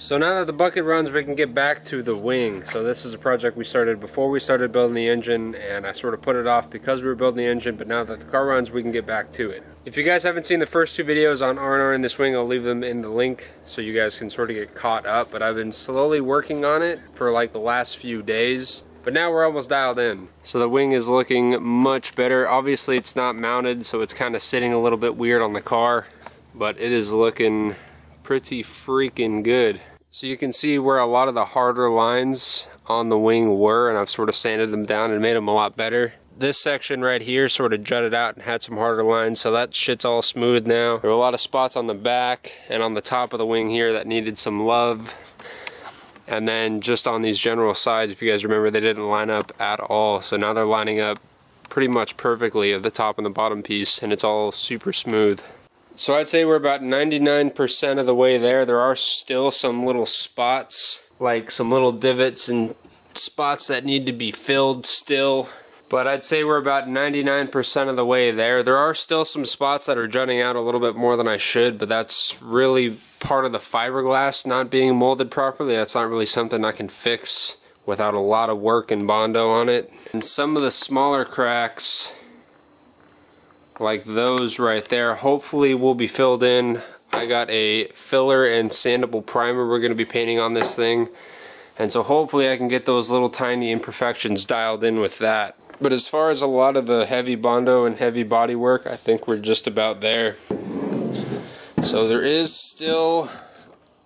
So now that the bucket runs, we can get back to the wing. So this is a project we started before we started building the engine, and I sort of put it off because we were building the engine, but now that the car runs, we can get back to it. If you guys haven't seen the first two videos on R&R in this wing, I'll leave them in the link so you guys can sort of get caught up, but I've been slowly working on it for like the last few days. But now we're almost dialed in. So the wing is looking much better. Obviously it's not mounted, so it's kind of sitting a little bit weird on the car, but it is looking pretty freaking good. So you can see where a lot of the harder lines on the wing were, and I've sort of sanded them down and made them a lot better. This section right here sort of jutted out and had some harder lines, so that shit's all smooth now. There were a lot of spots on the back and on the top of the wing here that needed some love. And then just on these general sides, if you guys remember, they didn't line up at all. So now they're lining up pretty much perfectly at the top and the bottom piece, and it's all super smooth. So I'd say we're about 99% of the way there. There are still some little spots, like some little divots and spots that need to be filled still. But I'd say we're about 99% of the way there. There are still some spots that are jutting out a little bit more than I should, but that's really part of the fiberglass not being molded properly. That's not really something I can fix without a lot of work and Bondo on it. And some of the smaller cracks, like those right there, hopefully will be filled in. I got a filler and sandable primer we're going to be painting on this thing, and so hopefully I can get those little tiny imperfections dialed in with that. But as far as a lot of the heavy Bondo and heavy body work, I think we're just about there. So there is still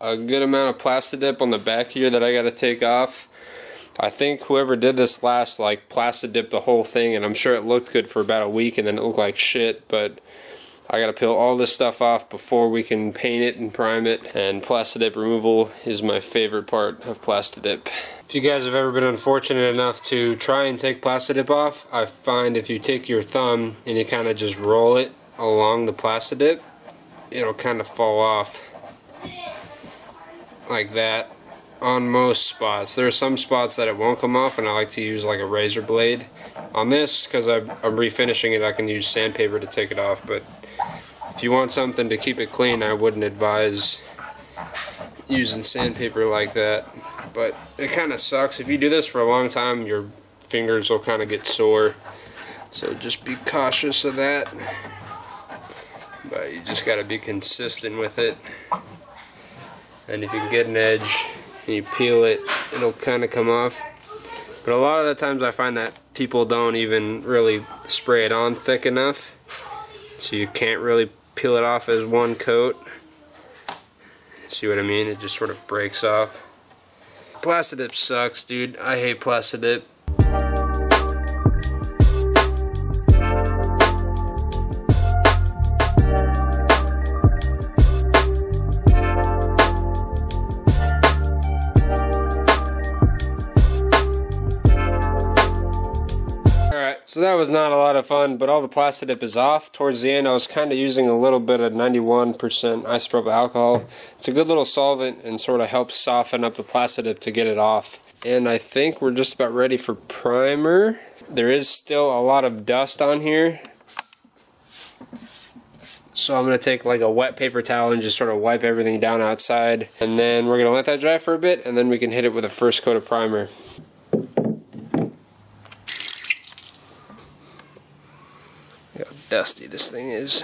a good amount of Plastidip on the back here that I got to take off. I think whoever did this last like Plastidip the whole thing, and I'm sure it looked good for about a week and then it looked like shit, but I gotta peel all this stuff off before we can paint it and prime it, and Plastidip removal is my favorite part of Plastidip. If you guys have ever been unfortunate enough to try and take Plastidip off, I find if you take your thumb and you kind of just roll it along the Plastidip, it'll kind of fall off like that. On most spots. There are some spots that it won't come off, and I like to use like a razor blade. On this, because I'm refinishing it, I can use sandpaper to take it off, but if you want something to keep it clean, I wouldn't advise using sandpaper like that. But it kind of sucks. If you do this for a long time, your fingers will kind of get sore, so just be cautious of that. But you just got to be consistent with it, and if you can get an edge and you peel it, it'll kind of come off. But a lot of the times I find that people don't even really spray it on thick enough, so you can't really peel it off as one coat. See what I mean? It just sort of breaks off. Plastidip sucks, dude. I hate Plastidip. So that was not a lot of fun, but all the Plastidip is off. Towards the end I was kind of using a little bit of 91% isopropyl alcohol. It's a good little solvent and sort of helps soften up the Plastidip to get it off. And I think we're just about ready for primer. There is still a lot of dust on here, so I'm going to take like a wet paper towel and just sort of wipe everything down outside. And then we're going to let that dry for a bit, and then we can hit it with a first coat of primer. Look how dusty this thing is.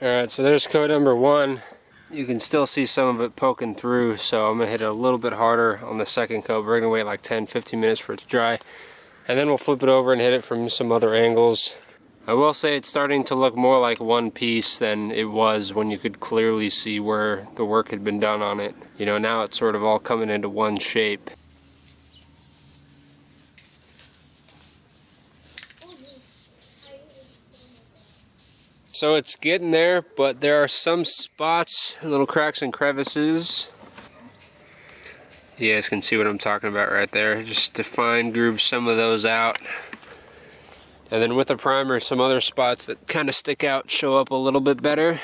Alright, so there's coat number one. You can still see some of it poking through, so I'm going to hit it a little bit harder on the second coat. We're going to wait like 10-15 minutes for it to dry, and then we'll flip it over and hit it from some other angles. I will say it's starting to look more like one piece than it was when you could clearly see where the work had been done on it. You know, now it's sort of all coming into one shape. So it's getting there, but there are some spots, little cracks and crevices. You guys can see what I'm talking about right there. Just to fine groove some of those out. And then with the primer, some other spots that kind of stick out show up a little bit better.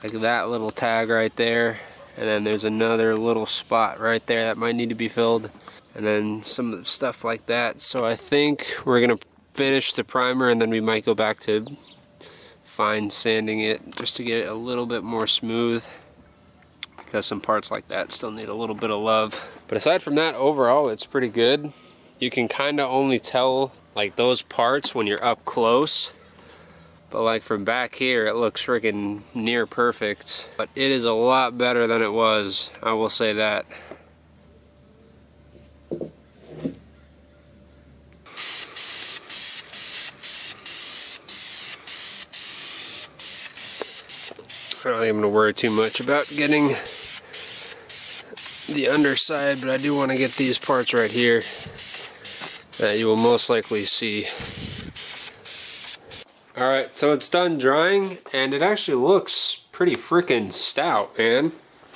Like that little tag right there. And then there's another little spot right there that might need to be filled. And then some stuff like that. So I think we're going to finish the primer and then we might go back to fine sanding it just to get it a little bit more smooth. Because some parts like that still need a little bit of love. But aside from that, overall it's pretty good. You can kind of only tell like those parts when you're up close. But like from back here, it looks freaking near perfect. But it is a lot better than it was, I will say that. I don't think I'm going to worry too much about getting the underside, but I do want to get these parts right here that you will most likely see. Alright, so it's done drying, and it actually looks pretty freaking stout, man.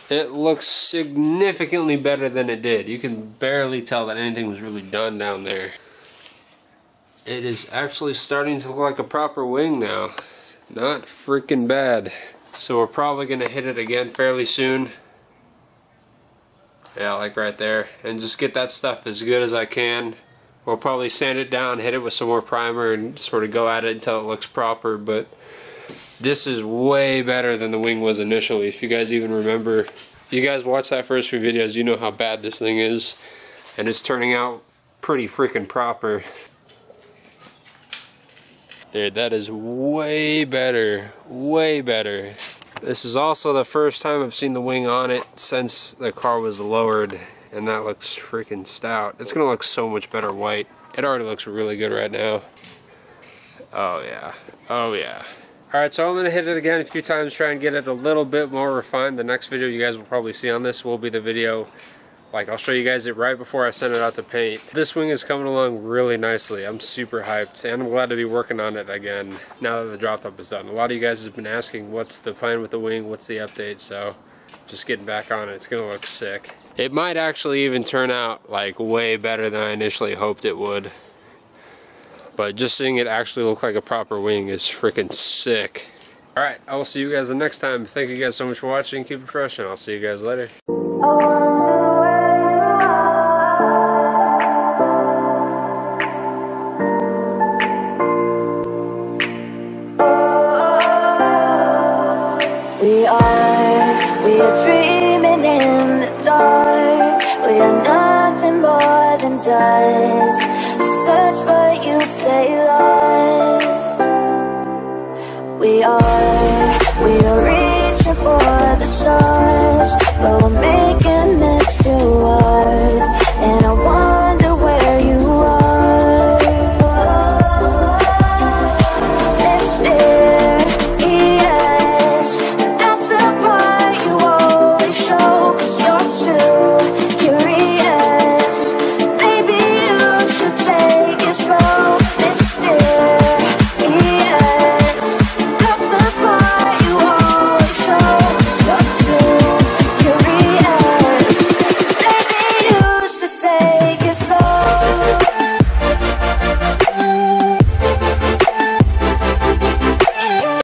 It looks significantly better than it did. You can barely tell that anything was really done down there. It is actually starting to look like a proper wing now. Not freaking bad. So we're probably going to hit it again fairly soon. Yeah, like right there. And just get that stuff as good as I can. We'll probably sand it down, hit it with some more primer, and sort of go at it until it looks proper. But this is way better than the wing was initially. If you guys even remember, if you guys watch that first few videos, you know how bad this thing is. And it's turning out pretty freaking proper. Dude, that is way better. Way better. This is also the first time I've seen the wing on it since the car was lowered. And that looks freaking stout. It's gonna look so much better white. It already looks really good right now. Oh yeah, oh yeah. Alright, so I'm gonna hit it again a few times, try and get it a little bit more refined. The next video you guys will probably see on this will be the video, like I'll show you guys it right before I send it out to paint. This wing is coming along really nicely. I'm super hyped, and I'm glad to be working on it again now that the drop top is done. A lot of you guys have been asking what's the plan with the wing, what's the update, so just getting back on it. It's gonna look sick. It might actually even turn out like way better than I initially hoped it would. But just seeing it actually look like a proper wing is freaking sick. Alright, I will see you guys the next time. Thank you guys so much for watching. Keep it fresh, and I'll see you guys later. We are dreaming in the dark. We are nothing more than dust.